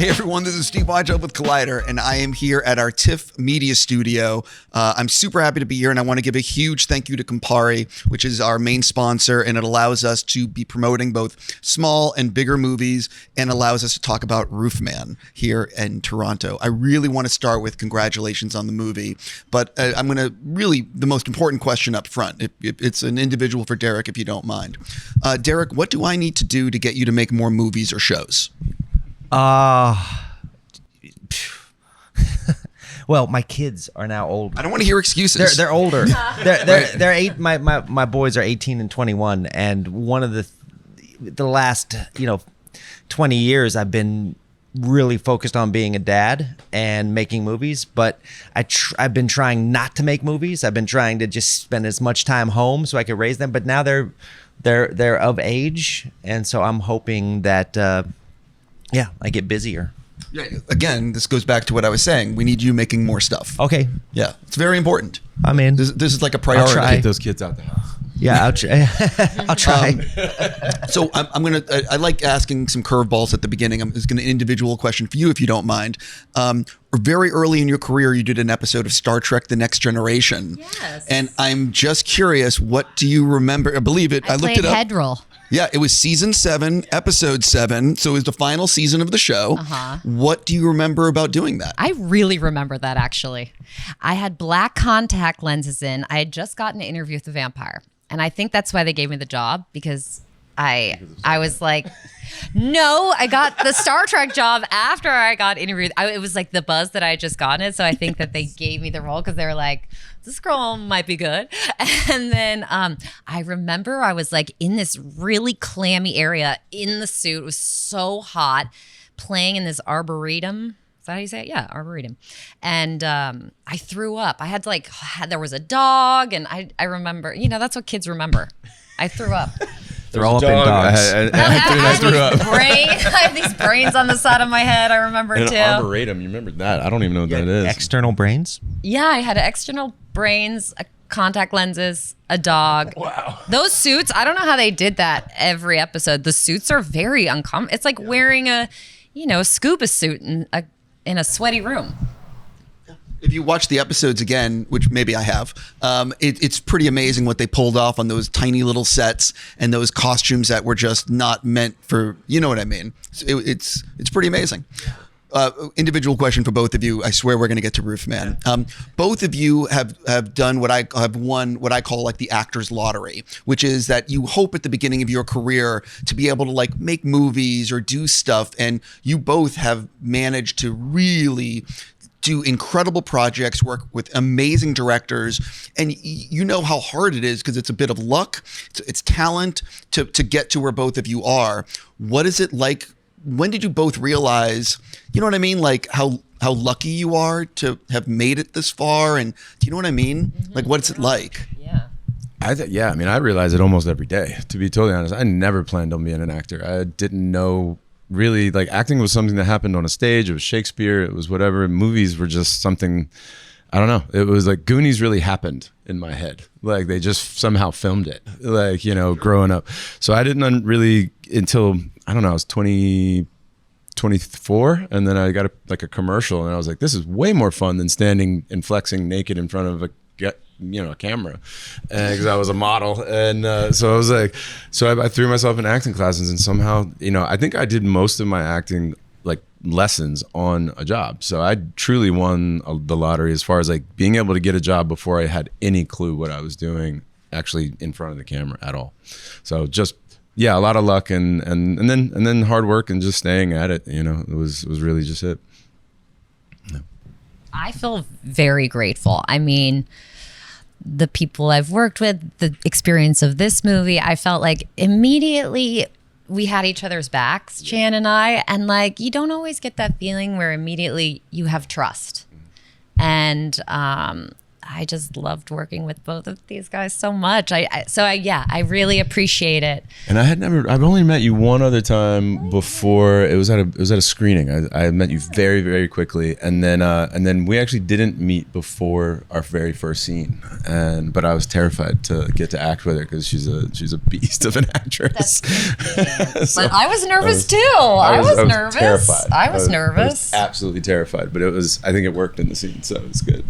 Hey everyone, this is Steve Weintraub with Collider, and I am here at our TIFF Media Studio. I'm super happy to be here, and I want to give a huge thank you to Campari, which is our main sponsor, and it allows us to be promoting both small and bigger movies, and allows us to talk about Roofman here in Toronto. I really want to start with congratulations on the movie, but I'm going to really, the most important question up front. It's an individual for Derek, if you don't mind. Derek, what do I need to do to get you to make more movies or shows? Well, my kids are now old. I don't want to hear excuses. They're older. They're 8. My boys are 18 and 21, and one of the last 20 years I've been really focused on being a dad and making movies, but I've been trying not to make movies. I've been trying to just spend as much time home so I could raise them, but now they're of age, and so I'm hoping that I get busier. Yeah, again, this goes back to what I was saying. We need you making more stuff. Okay. Yeah, it's very important. I mean, this is like a priority. Get those kids out the house. Yeah, I'll try. I'll try. So I like asking some curveballs at the beginning. It's an individual question for you, if you don't mind. Very early in your career, you did an episode of Star Trek: The Next Generation. Yes. And I'm just curious, what do you remember? I believe it. I looked it up. Head roll. Yeah, it was season 7, episode 7. So it was the final season of the show. What do you remember about doing that? I really remember that, actually. I had black contact lenses in. I had just gotten an interview with the vampire. And I think that's why they gave me the job, because I was like, no, I got the Star Trek job after I got interviewed. It was like the buzz that I had just gotten it. So I think that they gave me the role because they were like, this girl might be good. And then I remember I was like in this really clammy area in the suit. It was so hot, playing in this arboretum. Is that how you say it? Yeah, arboretum. And I threw up. I had there was a dog, and I remember, that's what kids remember. I threw up. Throw up in dogs. I have these brains on the side of my head. I remember and too. An arboretum. You remember that? I don't even know what that is. External brains? Yeah, I had external brains, contact lenses, a dog. Wow. Those suits, I don't know how they did that every episode. The suits are very uncomfortable. It's like wearing a scuba suit in a sweaty room. If you watch the episodes again, which maybe I have, it's pretty amazing what they pulled off on those tiny little sets and those costumes that were just not meant for, you know what I mean? It's pretty amazing. Individual question for both of you. I swear we're going to get to Roofman. Both of you have done what I call like the actor's lottery, which is that you hope at the beginning of your career to be able to like make movies or do stuff, and you both have managed to really do incredible projects, work with amazing directors, and you know how hard it is because it's a bit of luck, it's talent to get to where both of you are. What is it like? When did you both realize, you know what I mean? Like how lucky you are to have made it this far, and do you know what I mean? Mm-hmm. Like, what's it like? Yeah. I realize it almost every day, to be totally honest. I never planned on being an actor. I didn't know really, like, acting was something that happened on a stage. It was Shakespeare, it was whatever. Movies were just something, I don't know. It was like Goonies really happened in my head. Like they just somehow filmed it, like, growing up. So I didn't really until, I don't know, I was 24, and then I got a commercial, and I was like, this is way more fun than standing and flexing naked in front of a camera, because I was a model. And so I was like, I threw myself in acting classes, and somehow, I think I did most of my acting like lessons on a job. So I truly won the lottery as far as like being able to get a job before I had any clue what I was doing actually in front of the camera at all. So just, a lot of luck and then hard work and just staying at it, it was really just it. Yeah. I feel very grateful. I mean, the people I've worked with, the experience of this movie, I felt like immediately we had each other's backs, Chan and I, and like you don't always get that feeling where immediately you have trust. And I just loved working with both of these guys so much. I really appreciate it. And I've only met you one other time before. It was at a screening. I met you very, very quickly, and then we actually didn't meet before our very first scene. But I was terrified to get to act with her because she's a beast of an actress. So but I was nervous too. I was nervous. Terrified. I was nervous. Absolutely terrified, but I think it worked in the scene, so it was good.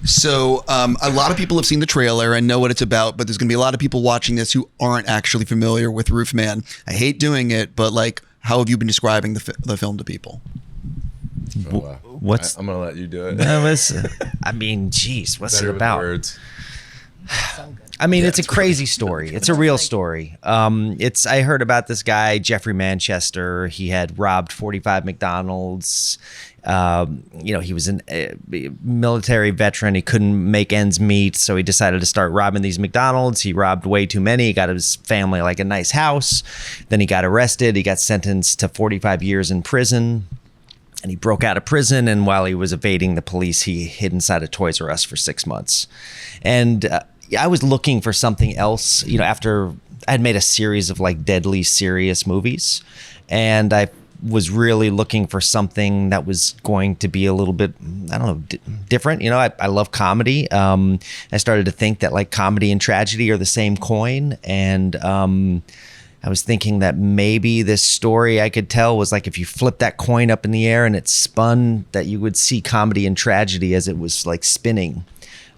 So a lot of people have seen the trailer and know what it's about, but there's going to be a lot of people watching this who aren't actually familiar with Roofman. I hate doing it, but like, how have you been describing the film to people? Oh, wow. I'm gonna let you do it. I mean, geez, what's Better it about? with words. I mean, it's a crazy story. It's a real story. I heard about this guy, Jeffrey Manchester. He had robbed 45 McDonald's. He was a military veteran. He couldn't make ends meet, so he decided to start robbing these McDonald's. He robbed way too many. He got his family like a nice house. Then he got arrested. He got sentenced to 45 years in prison. And he broke out of prison, and while he was evading the police, he hid inside a Toys R Us for 6 months. And I was looking for something else, after I had made a series of like deadly serious movies, and I was really looking for something that was going to be a little bit, different. I love comedy. I started to think that like comedy and tragedy are the same coin, and I was thinking that maybe this story I could tell was like if you flip that coin up in the air and it spun, that you would see comedy and tragedy as it was like spinning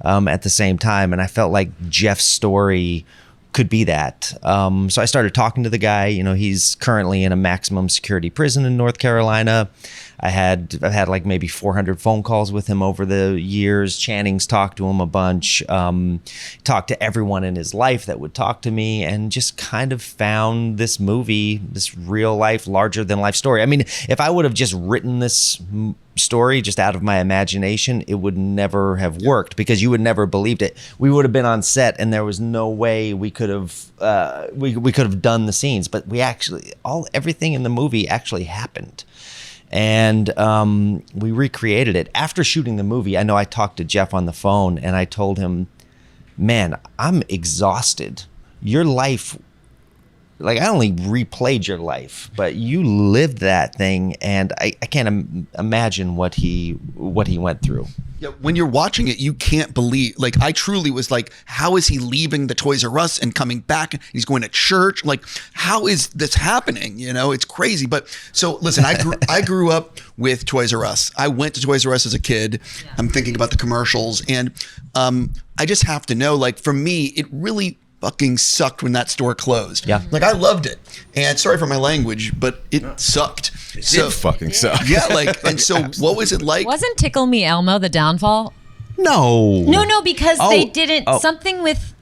at the same time. And I felt like Jeff's story could be that. So I started talking to the guy. He's currently in a maximum security prison in North Carolina. I've had like maybe 400 phone calls with him over the years. Channing's talked to him a bunch. Talked to everyone in his life that would talk to me, and just kind of found this movie, this real life, larger than life story. I mean, if I would have just written this story just out of my imagination, it would never have worked, because you would never have believed it. We would have been on set and there was no way we could have we could have done the scenes, but everything in the movie actually happened. And we recreated it. After shooting the movie, I know I talked to Jeff on the phone and I told him, man, I'm exhausted. Your life, like, I only replayed your life, but you lived that thing, and I can't imagine what he went through. Yeah, when you're watching it, you can't believe, like, I truly was like, how is he leaving the Toys R Us and coming back, and he's going to church? Like, how is this happening? It's crazy. But so listen, I grew up with Toys R Us. I went to Toys R Us as a kid. Yeah. I'm thinking about the commercials, and I just have to know, like, for me, it really fucking sucked when that store closed. Yeah. Like, I loved it. And sorry for my language, but it sucked. It did fucking suck. Yeah, like, and so what was it like? Wasn't Tickle Me Elmo the downfall? No, because they didn't, something with,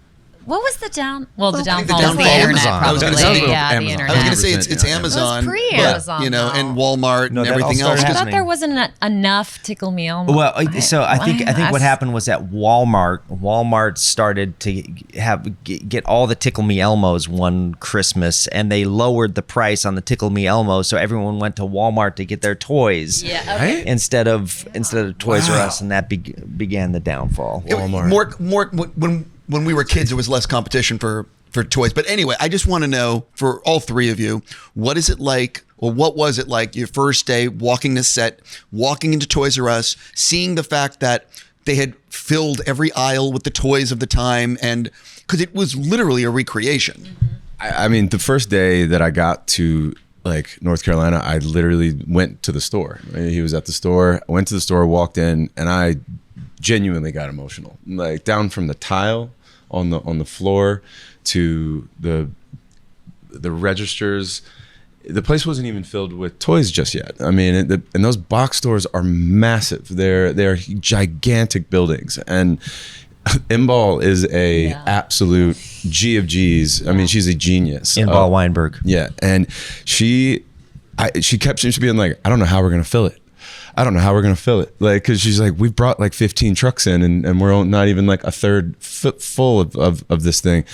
what was the down? Well, the downfall was the downfall- internet, Amazon. probably. I was gonna say- Yeah, the Amazon. internet. I was going to say it's Amazon. It was pre-Amazon, but, though. and Walmart No, and that all everything else. started I Just- thought there wasn't enough Tickle Me Elmo. Well, so I think what happened was that Walmart started to get all the Tickle Me Elmos one Christmas, and they lowered the price on the Tickle Me Elmos, so everyone went to Walmart to get their toys. Yeah, okay. Right? Instead of Toys R Us, and that began the downfall. Walmart. More when we were kids, there was less competition for toys. But anyway, I just want to know, for all three of you, what is it like, or what was it like your first day walking the set, walking into Toys R Us, seeing the fact that they had filled every aisle with the toys of the time, and because it was literally a recreation. I mean, the first day that I got to like North Carolina, I literally went to the store. He was at the store. I went to the store, walked in, and I genuinely got emotional. Like, down from the tile on the floor to the registers. The place wasn't even filled with toys just yet. I mean, and those box stores are massive. They're gigantic buildings, and Imbal is a absolute G of G's. I mean, she's a genius. Imbal Weinberg. Yeah, and she kept being like, I don't know how we're gonna fill it. I don't know how we're gonna fill it. Like, cause she's like, we've brought like 15 trucks in and we're not even like a third full of this thing.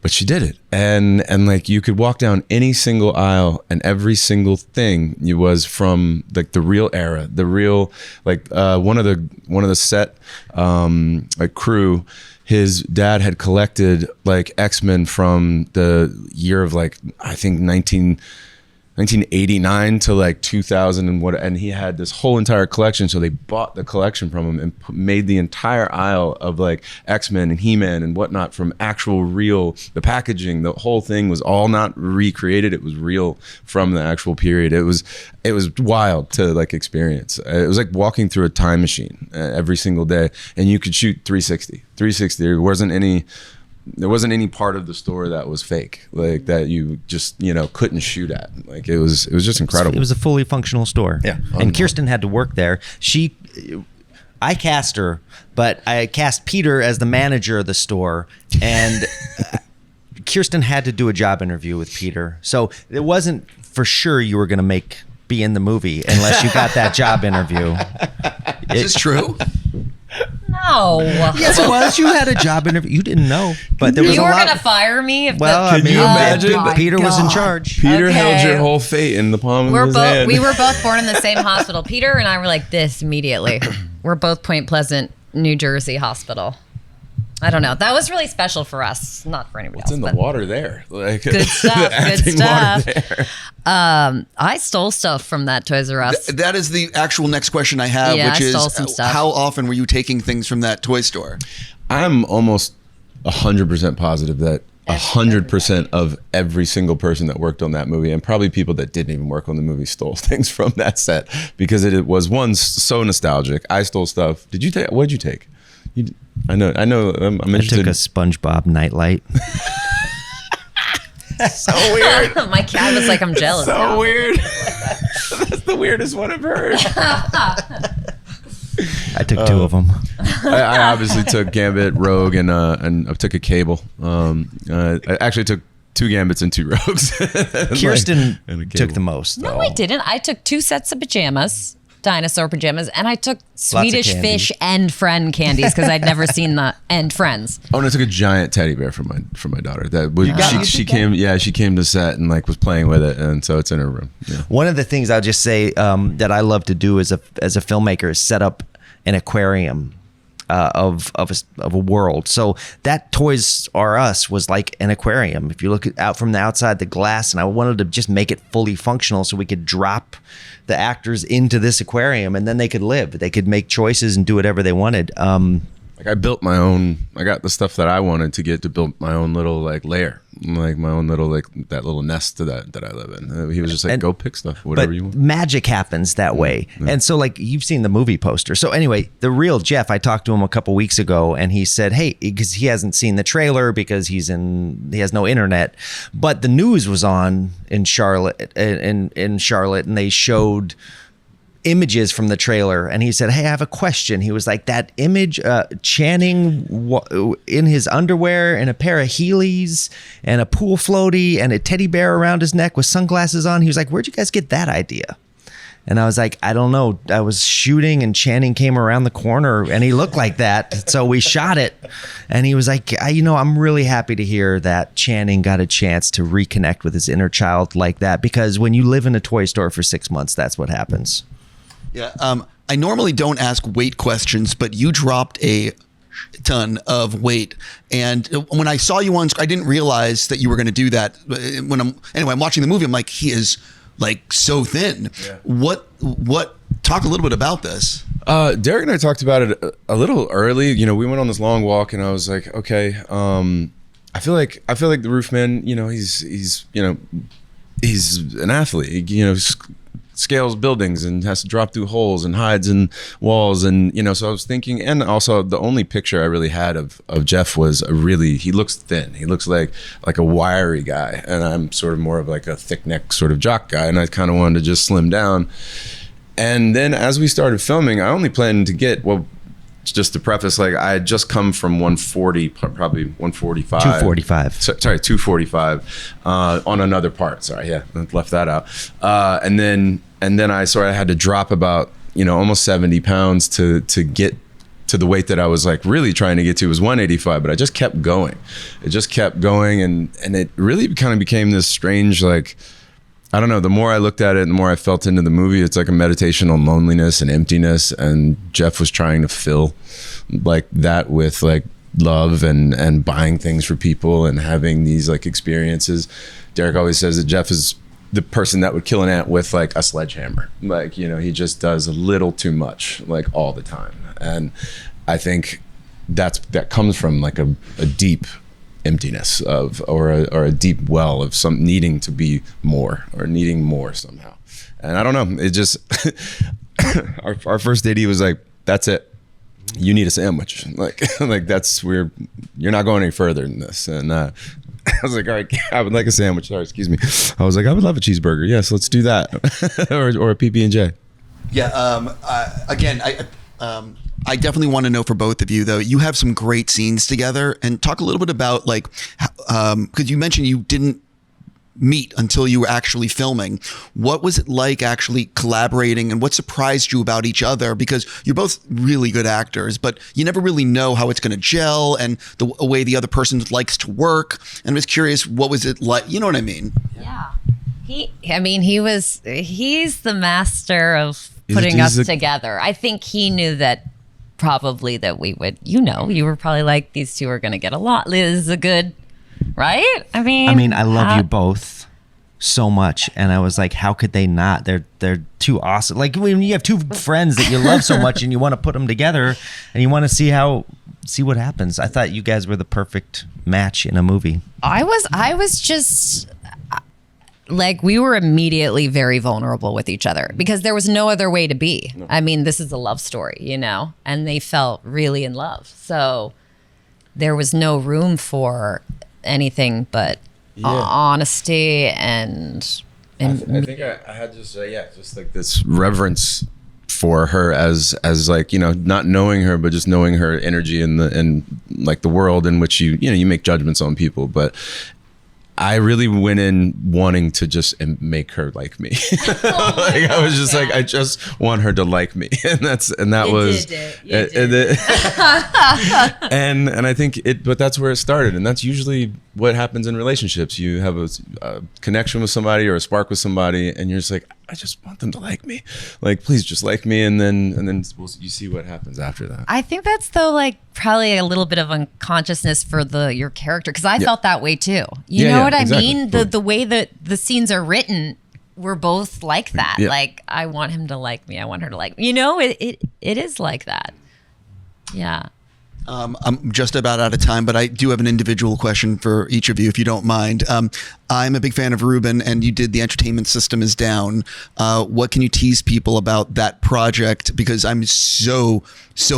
But she did it. And like you could walk down any single aisle and every single thing was from like the real era, the real, like one of the set like crew, his dad had collected like X-Men from the year of like, I think 1989 to like 2000 and he had this whole entire collection. So they bought the collection from him and made the entire aisle of like X-Men and He-Man and whatnot from actual real, the packaging, the whole thing was all not recreated. It was real from the actual period. It was wild to like experience. It was like walking through a time machine every single day, and you could shoot 360. There wasn't any part of the store that was fake, like that you just couldn't shoot at. Like it was just incredible. It was a fully functional store. Yeah. And Kirsten had to work there. I cast her, but I cast Peter as the manager of the store, and Kirsten had to do a job interview with Peter. So it wasn't for sure you were going to be in the movie unless you got that job interview. Is this true? No. Yes, it was. You had a job interview. You didn't know, but there was You a were lot. going to fire me? If Can you imagine? Oh, Peter was in God. charge. Peter Okay. held your whole fate in the palm of his hand. We were both born in the same hospital. Peter and I were like this immediately. We're both Point Pleasant, New Jersey hospital. I don't know. That was really special for us, not for anybody What's else. in the but water there? Like, Good stuff. the Good acting water stuff. there. I stole stuff from that Toys R Us. That is the actual next question I have, Yeah, which I is stole some stuff. how often were you taking things from that toy store? I'm almost 100% positive that 100% of every single person that worked on that movie, and probably people that didn't even work on the movie, stole things from that set because it was so nostalgic. I stole stuff. Did you take? What did you take? I know. I'm I interested. took a SpongeBob nightlight. So weird. My cat was like, I'm jealous. So now. weird. That's the weirdest one I've heard. I took two of them. I obviously took Gambit, Rogue, and I took a Cable. I actually took 2 Gambits and 2 Rogues. Kirsten and a took Cable. the most. No, though. I didn't. I took 2 sets of pajamas, dinosaur pajamas, and I took Swedish candy. fish and friend candies because I'd never seen the and friends. Oh, and I took a giant teddy bear for my daughter. That was, got- she came. Yeah, she came to set and like was playing with it, and so it's in her room. Yeah. One of the things I'll just say that I love to do as a filmmaker is set up an aquarium of a world. So that Toys R Us was like an aquarium. If you look out from the outside, the glass, and I wanted to just make it fully functional so we could drop the actors into this aquarium and then they could live. They could make choices and do whatever they wanted. Like I built my own. I got the stuff that I wanted to get to build my own little like lair, like my own little like that little nest that I live in. He was just like, go pick stuff, whatever but you want. magic happens that way. And so like you've seen the movie poster. So anyway, the real Jeff, I talked to him a couple weeks ago and he said, hey, because he hasn't seen the trailer because he has no internet, but the news was on in Charlotte in Charlotte and they showed images from the trailer and he said, hey, I have a question. He was like, that image, Channing in his underwear and a pair of Heelys and a pool floaty and a teddy bear around his neck with sunglasses on. He was like, where'd you guys get that idea? And I was like, I don't know. I was shooting and Channing came around the corner and he looked like that. So we shot it. And he was like, I'm really happy to hear that Channing got a chance to reconnect with his inner child like that, because when you live in a toy store for 6 months, that's what happens. Yeah. I normally don't ask weight questions, but you dropped a ton of weight. And when I saw you on screen, I didn't realize that you were going to do that. I'm watching the movie. I'm like, he is like so thin. Yeah. What, talk a little bit about this. Derek and I talked about it a little early. We went on this long walk and I was like, okay, I feel like the Roofman, he's an athlete, scales buildings and has to drop through holes and hides in walls, and so I was thinking, and also the only picture I really had of Jeff was he looks thin, he looks like a wiry guy, and I'm sort of more of like a thick neck sort of jock guy, and I kind of wanted to just slim down. And then as we started filming, I only planned to get, just to preface, like I had just come from 140, probably 145. 245. Sorry, 245 on another part. Sorry, yeah, I left that out. And then I had to drop about almost 70 pounds to get to the weight that I was like really trying to get to. Was 185, but I just kept going. It just kept going, and it really kind of became this strange, like, I don't know, the more I looked at it and the more I felt into the movie, it's like a meditation on loneliness and emptiness, and Jeff was trying to fill like that with like love and buying things for people and having these like experiences. Derek always says that Jeff is the person that would kill an ant with like a sledgehammer. Like, he just does a little too much, like all the time. And I think that comes from like a deep emptiness or a deep well of some needing to be more or needing more somehow. And I don't know, it just our first date, he was like, that's it, you need a sandwich, like that's you're not going any further than this. And I was like, all right, I would like a sandwich. Sorry, excuse me. I was like, I would love a cheeseburger. Yes, let's do that. or a PB&J. Yeah. Again, I definitely want to know for both of you, though. You have some great scenes together, and talk a little bit about like, because you mentioned you didn't meet until you were actually filming. What was it like actually collaborating, and what surprised you about each other? Because you're both really good actors, but you never really know how it's going to gel and the way the other person likes to work. And I'm just curious, what was it like? You know what I mean? Yeah. He's the master of putting us together. I think he knew that probably that we would, you were probably like, these two are going to get along. Liz is a good, right? I mean, I love you both so much, and I was like, how could they not? They're too awesome. Like when you have two friends that you love so much and you want to put them together and you want to see what happens. I thought you guys were the perfect match in a movie. I was just like, we were immediately very vulnerable with each other because there was no other way to be. No. I mean, this is a love story, and they felt really in love. So there was no room for anything but honesty and I think I had to say, just like this reverence for her as like, not knowing her, but just knowing her energy and like the world in which you make judgments on people. But I really went in wanting to just make her like me. Like, I was just like, I just want her to like me, and that was and I think but that's where it started, and that's usually what happens in relationships. You have a connection with somebody or a spark with somebody, and you're just like, I just want them to like me, like please just like me, and then you see what happens after that. I think that's though like probably a little bit of unconsciousness for your character, because I felt that way too. You know what I mean? The way that the scenes are written, we're both like that. Yeah. Like, I want him to like me. I want her to like me. It is like that. Yeah. I'm just about out of time, but I do have an individual question for each of you, if you don't mind. I'm a big fan of Ruben, and you did The Entertainment System Is Down. What can you tease people about that project? Because I'm so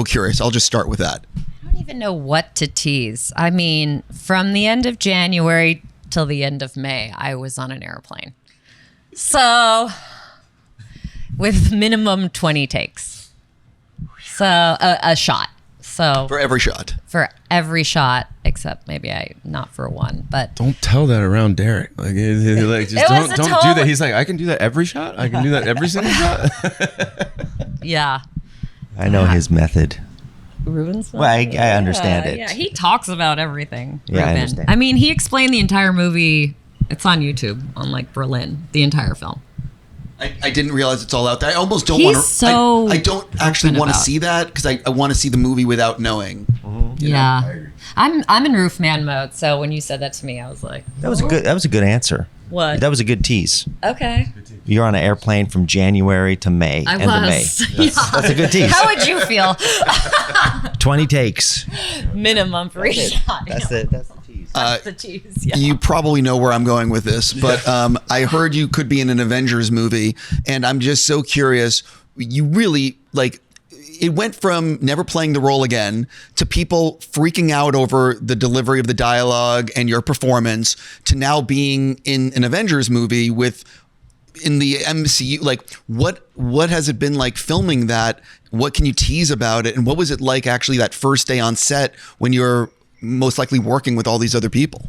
curious. I'll just start with that. I don't even know what to tease. I mean, from the end of January till the end of May, I was on an airplane. So, with minimum 20 takes. So, a shot. So for every shot, except maybe not for one. But don't tell that around Derek. Like just don't do that. He's like, I can do that every shot. I can do that every single shot. Yeah, I know his method. Ruben's method. Well, I understand it. Yeah, he talks about everything. Yeah, Ruben. I understand. I mean, he explained the entire movie. It's on YouTube on like Berlin, the entire film. I didn't realize it's all out there. I almost don't want to. I don't actually want to see that because I want to see the movie without knowing. Mm-hmm. Yeah, I'm in Roofman mode. So when you said that to me, I was like, that was a good answer. What? That was a good tease. Okay. You're on an airplane from January to May. I was. That's a good tease. How would you feel? 20 takes. Minimum for each shot. That's the tease. That's the tease. Yeah. You probably know where I'm going with this, but I heard you could be in an Avengers movie, and I'm just so curious. You really it went from never playing the role again to people freaking out over the delivery of the dialogue and your performance to now being in an Avengers movie in the MCU. Like, what has it been like filming that? What can you tease about it? And what was it like actually that first day on set when you're most likely working with all these other people?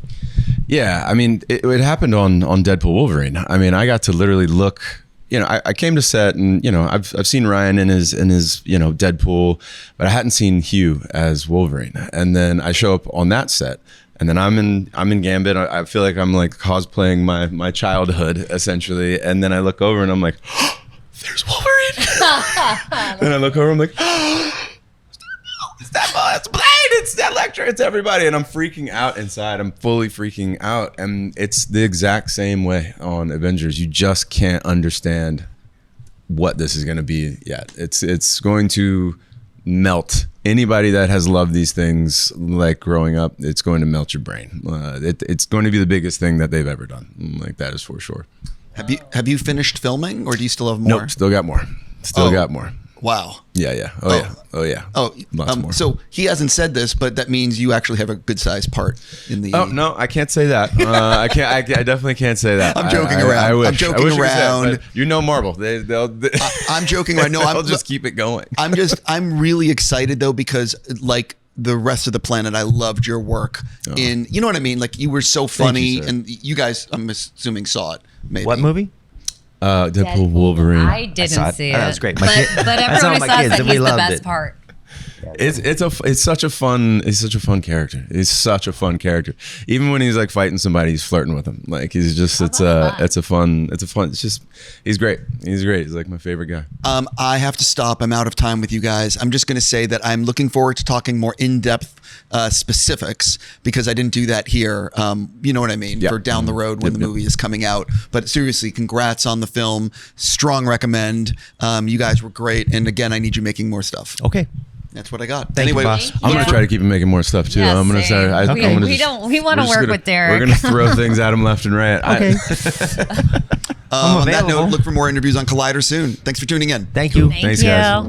Yeah, I mean, it happened on Deadpool Wolverine. I mean, I got to literally look I came to set, and I've seen Ryan in his Deadpool, but I hadn't seen Hugh as Wolverine. And then I show up on that set, and then I'm in Gambit. I feel like I'm like cosplaying my childhood essentially. And then I look over and I'm like, oh, there's Wolverine. And I look over, I'm like, oh, it's Blade, it's that lecture, it's everybody. And I'm freaking out inside. I'm fully freaking out. And it's the exact same way on Avengers. You just can't understand what this is going to be yet. It's going to melt anybody that has loved these things like growing up. It's going to melt your brain. It's going to be the biggest thing that they've ever done. Like, that is for sure. Have you finished filming, or do you still have more? Nope, still got more. Got more. Wow. Yeah. Oh yeah. Lots more. So he hasn't said this, but that means you actually have a good sized part in the. Oh no, I can't say that. I can't. I definitely can't say that. I'm joking around. I wish. I'm joking around. Marvel. They'll I'm joking around. No, I'll just keep it going. I'm really excited though, because like the rest of the planet, I loved your work in. You know what I mean? Like, you were so funny, and you guys, I'm assuming, saw it. Maybe. What movie? Deadpool, Wolverine. I didn't see it. That was great. But everyone says that he's the best it. part. It's such a fun character. He's such a fun character. Even when he's like fighting somebody, he's flirting with them. Like, he's just it's just he's great. He's like my favorite guy. I have to stop. I'm out of time with you guys. I'm just going to say that I'm looking forward to talking more in-depth specifics, because I didn't do that here. You know what I mean? Yep. For down the road when the movie is coming out. But seriously, congrats on the film. Strong recommend. You guys were great. And again, I need you making more stuff. Okay. That's what I got. Thank you, boss. I'm gonna try to keep him making more stuff too. Yeah, I'm gonna same. start. We want to work with Derek. We're gonna throw things at him left and right. Okay. On that available. note, look for more interviews on Collider soon. Thanks for tuning in. Thank you. Thanks, guys.